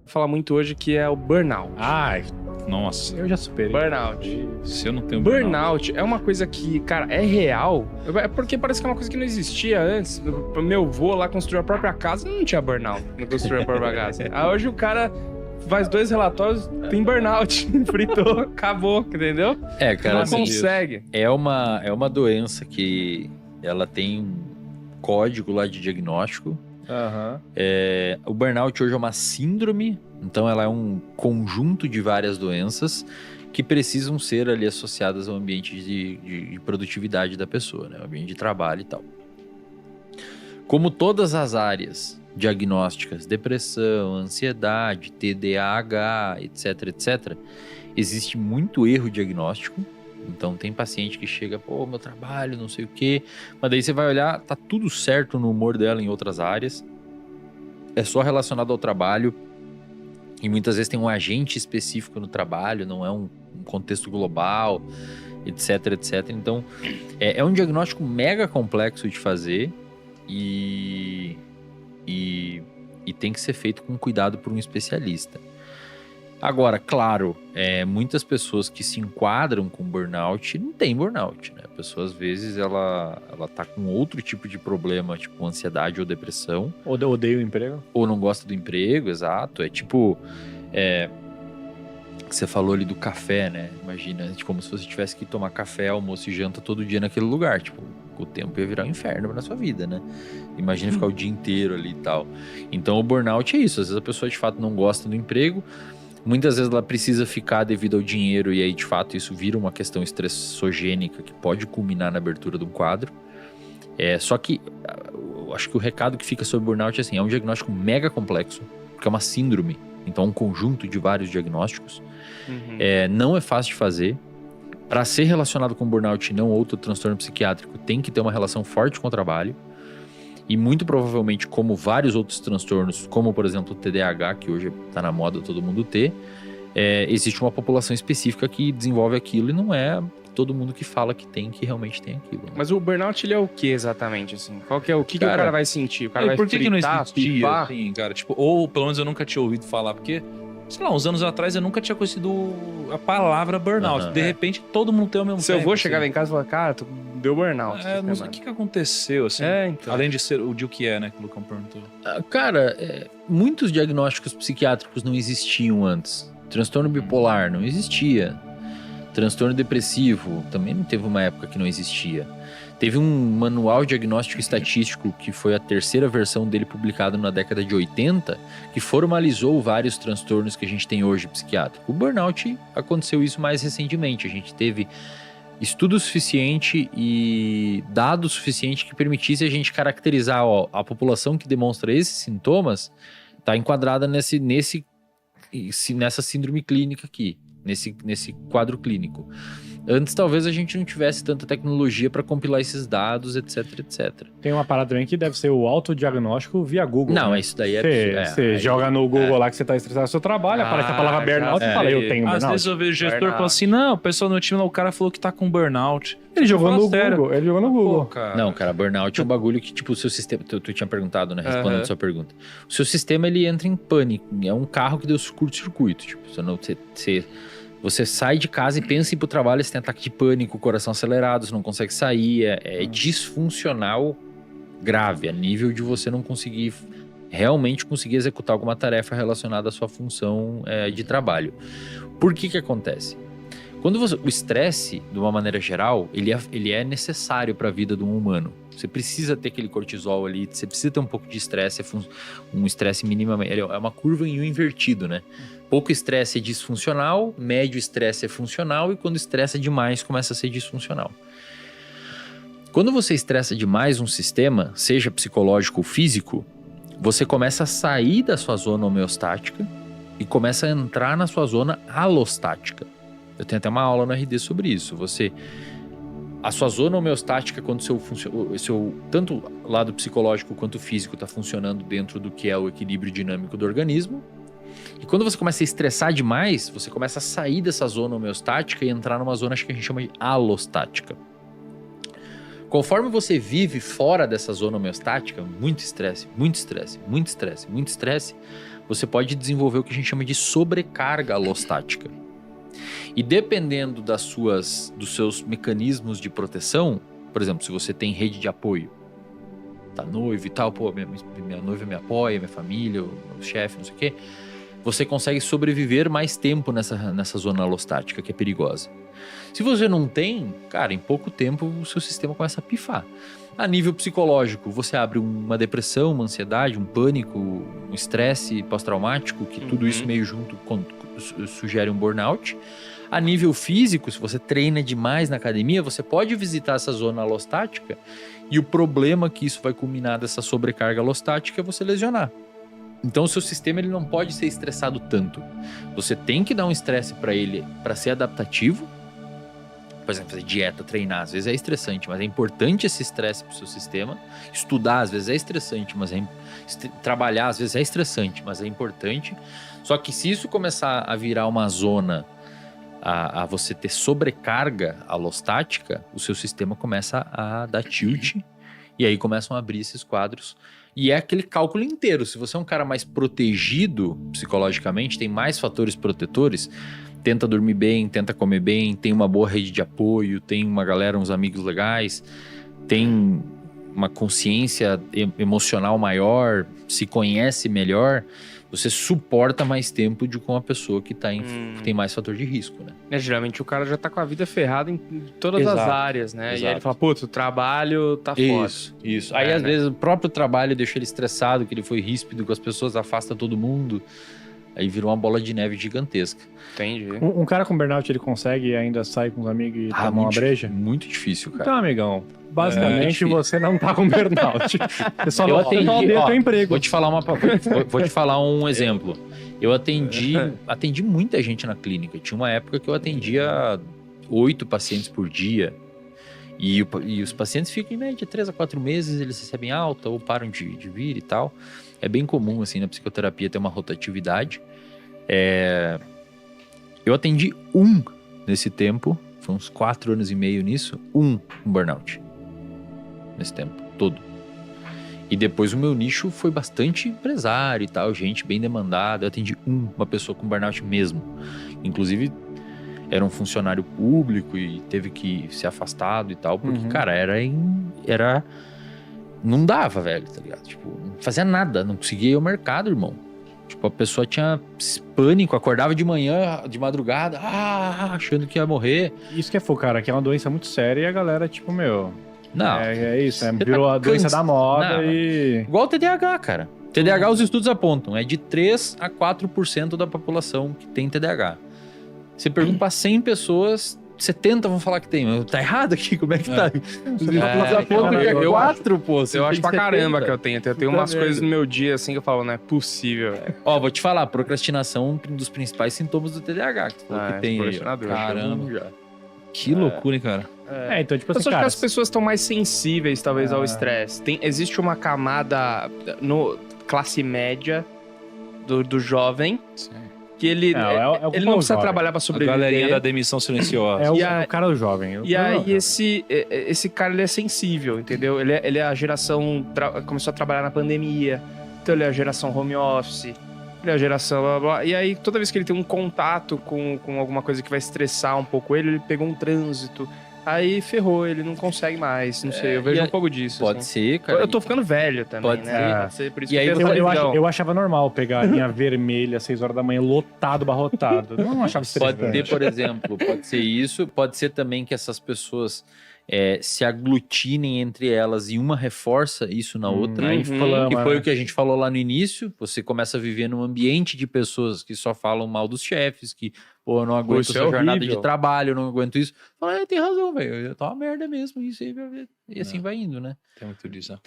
fala muito hoje que é o burnout. Ai, nossa. Eu já superei. Burnout. Se eu não tenho Burnout é uma coisa que, cara, é real. É porque parece que é uma coisa que não existia antes. Meu avô lá construiu a própria casa, não tinha burnout. Não construiu a própria casa. Aí hoje o cara faz 2 relatórios, tem burnout. Fritou, acabou, entendeu? Cara, Não assim, consegue. é uma doença que ela tem um código lá de diagnóstico. Aham. O burnout hoje é uma síndrome, então ela é um conjunto de várias doenças que precisam ser ali associadas ao ambiente de produtividade da pessoa, né? O ambiente de trabalho e tal. Como todas as áreas diagnósticas, depressão, ansiedade, TDAH, etc, existe muito erro diagnóstico. Então tem paciente que chega, meu trabalho, não sei o quê. Mas daí você vai olhar, tá tudo certo no humor dela em outras áreas. É só relacionado ao trabalho. E muitas vezes tem um agente específico no trabalho, não é um contexto global, etc. Então é um diagnóstico mega complexo de fazer e tem que ser feito com cuidado por um especialista. Agora, claro, muitas pessoas que se enquadram com burnout não tem burnout, né? A pessoa, às vezes, ela tá com outro tipo de problema, tipo ansiedade ou depressão. Ou odeio o emprego. Ou não gosta do emprego, exato. É tipo... Você falou ali do café, né? Imagina, como se você tivesse que tomar café, almoço e janta todo dia naquele lugar. Tipo, o tempo ia virar um inferno na sua vida, né? Imagina ficar o dia inteiro ali e tal. Então, o burnout é isso. Às vezes a pessoa, de fato, não gosta do emprego. Muitas vezes ela precisa ficar devido ao dinheiro e aí, de fato, isso vira uma questão estressogênica que pode culminar na abertura de um quadro. Só que, eu acho que o recado que fica sobre burnout é assim, é um diagnóstico mega complexo, porque é uma síndrome, então é um conjunto de vários diagnósticos. Não é fácil de fazer. Para ser relacionado com burnout e não outro transtorno psiquiátrico, tem que ter uma relação forte com o trabalho. E muito provavelmente, como vários outros transtornos, como por exemplo o TDAH, que hoje está na moda todo mundo ter, existe uma população específica que desenvolve aquilo e não é todo mundo que fala que tem, que realmente tem aquilo. Né? Mas o burnout, ele é o que exatamente, assim? Qual que é o que o cara vai sentir? O cara vai por que não fritar, existia, pifar? assim, cara? Tipo, ou pelo menos eu nunca tinha ouvido falar, porque, sei lá, uns anos atrás eu nunca tinha conhecido a palavra burnout. De repente, todo mundo tem o mesmo Se eu tempo, vou assim. chegar lá em casa e falar, cara, tu deu burnout. Não sei o que aconteceu, assim. Então. Além de ser o que é, né, que o Lucão perguntou. Cara, muitos diagnósticos psiquiátricos não existiam antes. Transtorno bipolar não existia. Transtorno depressivo também não teve uma época que não existia. Teve um manual diagnóstico estatístico, que foi a 3ª versão dele publicado na década de 80, que formalizou vários transtornos que a gente tem hoje psiquiátrico. O burnout aconteceu isso mais recentemente. A gente teve estudo suficiente e dado suficiente que permitisse a gente caracterizar a população que demonstra esses sintomas está enquadrada nessa síndrome clínica aqui, nesse quadro clínico. Antes, talvez a gente não tivesse tanta tecnologia para compilar esses dados, etc. Tem uma parada também que deve ser o autodiagnóstico via Google. Não, né? isso daí Você joga no Google lá que você tá estressado no seu trabalho, aparece a palavra burnout e fala, eu tenho burnout. Às vezes eu vejo o gestor falando assim, não, o pessoal no time, o cara falou que tá com burnout. Ele jogou no Google, ele jogou no Google. Cara. Não, cara, burnout é um bagulho que, tipo, o seu sistema... Tu tinha perguntado, né? Respondendo a sua pergunta. O seu sistema, ele entra em pânico. É um carro que deu curto-circuito. Tipo, você sai de casa e pensa em ir pro trabalho, você tem ataque de pânico, coração acelerado, você não consegue sair. É disfuncional grave, a nível de você não conseguir realmente executar alguma tarefa relacionada à sua função de trabalho. Por que acontece? Quando o estresse, de uma maneira geral, ele é necessário para a vida de um humano. Você precisa ter aquele cortisol ali, você precisa ter um pouco de estresse, um estresse minimamente. É uma curva em U invertido, né? Pouco estresse é disfuncional, médio estresse é funcional e quando estressa demais começa a ser disfuncional. Quando você estressa demais um sistema, seja psicológico ou físico, você começa a sair da sua zona homeostática e começa a entrar na sua zona alostática. Eu tenho até uma aula no RD sobre isso. A sua zona homeostática, quando o seu tanto lado psicológico quanto físico está funcionando dentro do que é o equilíbrio dinâmico do organismo. E quando você começa a estressar demais, você começa a sair dessa zona homeostática e entrar numa zona que a gente chama de alostática. Conforme você vive fora dessa zona homeostática, muito estresse, você pode desenvolver o que a gente chama de sobrecarga alostática. E dependendo dos seus mecanismos de proteção, por exemplo, se você tem rede de apoio, tá noivo e tal, pô, minha noiva me apoia, minha família, o meu chefe, não sei o quê, você consegue sobreviver mais tempo nessa zona alostática que é perigosa. Se você não tem, cara, em pouco tempo o seu sistema começa a pifar. A nível psicológico, você abre uma depressão, uma ansiedade, um pânico, um estresse pós-traumático, que tudo isso meio junto sugere um burnout. A nível físico, se você treina demais na academia, você pode visitar essa zona alostática e o problema que isso vai culminar dessa sobrecarga alostática é você lesionar. Então o seu sistema ele não pode ser estressado tanto. Você tem que dar um estresse para ele para ser adaptativo. Por exemplo, fazer dieta, treinar, às vezes é estressante, mas é importante esse estresse para o seu sistema. Estudar, às vezes é estressante, mas trabalhar, às vezes é estressante, mas é importante. Só que se isso começar a virar uma zona a você ter sobrecarga alostática, o seu sistema começa a dar tilt e aí começam a abrir esses quadros. E é aquele cálculo inteiro. Se você é um cara mais protegido psicologicamente, tem mais fatores protetores, tenta dormir bem, tenta comer bem, tem uma boa rede de apoio, tem uma galera, uns amigos legais, tem uma consciência emocional maior, se conhece melhor, você suporta mais tempo com uma pessoa que tem mais fator de risco, né? Geralmente o cara já tá com a vida ferrada em todas as áreas, né? Exato. E aí ele fala, putz, o trabalho tá foda. Isso. Aí às vezes o próprio trabalho deixa ele estressado, que ele foi ríspido com as pessoas, afasta todo mundo. Aí virou uma bola de neve gigantesca. Entendi. Um cara com burnout, ele consegue ainda sair com os amigos e tomar uma breja? Muito difícil, cara. Então, amigão, basicamente você não tá com burnout. Você só não odeia teu emprego. Vou te falar um exemplo. Eu atendi muita gente na clínica. Tinha uma época que eu atendia 8 pacientes por dia. E os pacientes ficam em média 3 a 4 meses, eles recebem alta ou param de vir e tal. É bem comum, assim, na psicoterapia ter uma rotatividade. Eu atendi nesse tempo, foi uns 4 anos e meio nisso, um burnout. Nesse tempo todo. E depois o meu nicho foi bastante empresário e tal, gente bem demandada. Eu atendi uma pessoa com burnout mesmo. Inclusive, era um funcionário público e teve que ser afastado e tal, porque, cara, era... Não dava, velho, tá ligado? Tipo, não fazia nada, não conseguia ir ao mercado, irmão. Tipo, a pessoa tinha pânico, acordava de manhã, de madrugada, achando que ia morrer. Isso que é fogo, cara, que é uma doença muito séria e a galera, tipo, meu... Não. É isso, virou a doença da moda e... Igual o TDAH, cara. TDAH, os estudos apontam, é de 3 a 4% da população que tem TDAH. Você pergunta pra 100 pessoas... 70 vão falar que tem, mas tá errado aqui, como é que tá? Eu 4, pô. Eu acho pra caramba que eu tenho. Eu tenho umas coisas no meu dia assim que eu falo, não é possível. Ó, vou te falar, procrastinação é um dos principais sintomas do TDAH. Que tu falou que tem aí. Caramba. Que loucura, hein, cara? Então, tipo assim, eu acho que as pessoas estão mais sensíveis, talvez, ao estresse. Existe uma camada no classe média do jovem... Sim. Que ele não precisa trabalhar pra A sobreviver. galerinha da demissão silenciosa. É o cara jovem. E aí esse cara, ele é sensível, entendeu? Ele é a geração... Começou a trabalhar na pandemia. Então ele é a geração home office. Ele é a geração... Blá, blá. E aí, toda vez que ele tem um contato com alguma coisa que vai estressar um pouco ele pegou um trânsito. Aí ferrou, ele não consegue mais. Não sei, eu vejo um pouco disso. Pode ser, cara. Eu tô ficando velho também, pode né? Pode ser, por isso e que aí, eu achava normal pegar a linha vermelha às 6 horas da manhã, lotado, barrotado. Eu não achava Pode ter, por exemplo, pode ser isso. Pode ser também que essas pessoas se aglutinem entre elas e uma reforça isso na outra. Que foi o que a gente falou lá no início. Você começa a viver num ambiente de pessoas que só falam mal dos chefes, que... Pô, eu não aguento essa jornada de trabalho, eu não aguento isso. Fala, tem razão, velho. Tá uma merda mesmo isso aí. E assim vai indo, né? Tem muito disso, né?